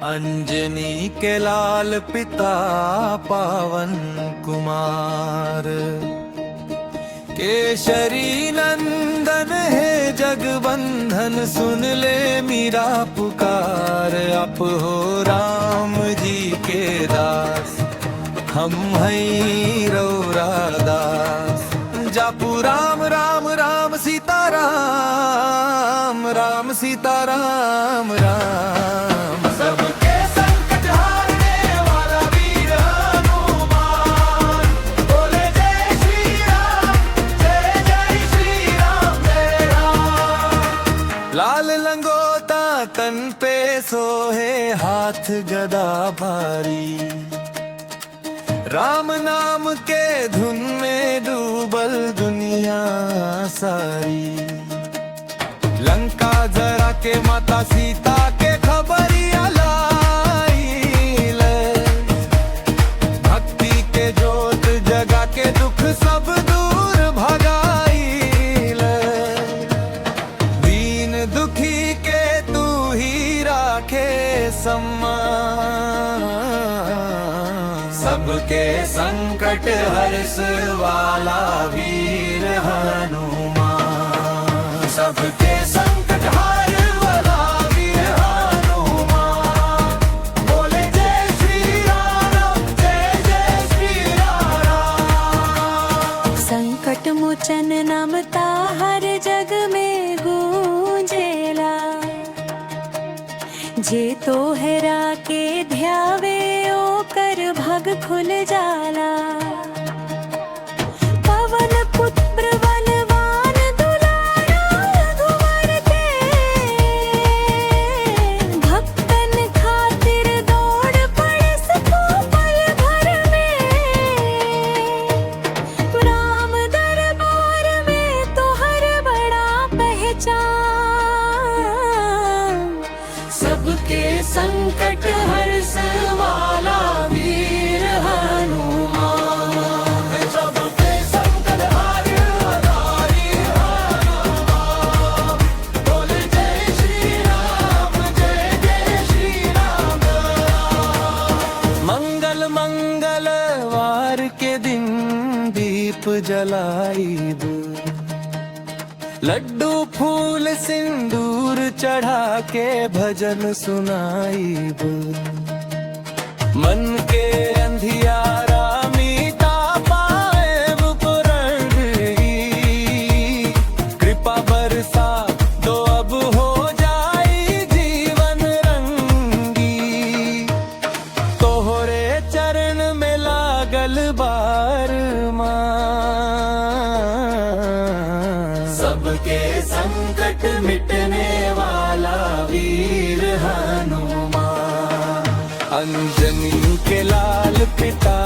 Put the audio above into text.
अंजनी के लाल पिता पावन कुमार, केशरी नंदन है जगबंधन, सुन ले मेरा पुकार। आप हो राम जी के दास, हम हैं रौरा दास। जापू राम राम राम सीता राम, राम सीता राम राम। सबके संकट हारने वाला वीर हनुमान, बोले जय श्री राम, जय जय श्री राम, जय राम। लाल लंगोटा तन पे सोहे, हाथ गदा भारी, राम नाम के धुन में डूबल दुनिया सारी। लंका जरा के माता सीता के खबरिया लाइल, भक्ति के जोत जगा के दुख सब दूर भगाइल। दीन दुखी के तू ही राखे सम्मान, सबके संकट हर्ष वाला वीर हनुमान। सबके संकट हार वाला वीर हनुमान, बोले जय श्री राम, जय जय श्री राम। संकट मोचन नाम ता हर जग में गूंजेला, जे तो हेरा के ध्यावे ओ कर भग खुल जाला। पवन पुत्र बलवान दुलारा रघुवर के, भक्तन खातिर दौड़ पड़े सको पल भर में। राम दरबार में तो हर बड़ा पहचान, सबके संकट हर्ष वाला वीर हनुमान। सबके संकट हार वाला वीर हनुमान, बोले जय श्री राम, जय जय श्री राम। मंगल मंगलवार के दिन दीप जलाइब, लड्डू फूल सिंदूर चढ़ा के भजन सुनाइब। मन के अंधियारा मीटा पाएब पुरण की, कृपा बरसा दो अब हो जाई जीवन रंगी। तोहरे चरण में लागल बार सबके संकट मिटने वाला वीर हनुमान। अंजनी के लाल पिता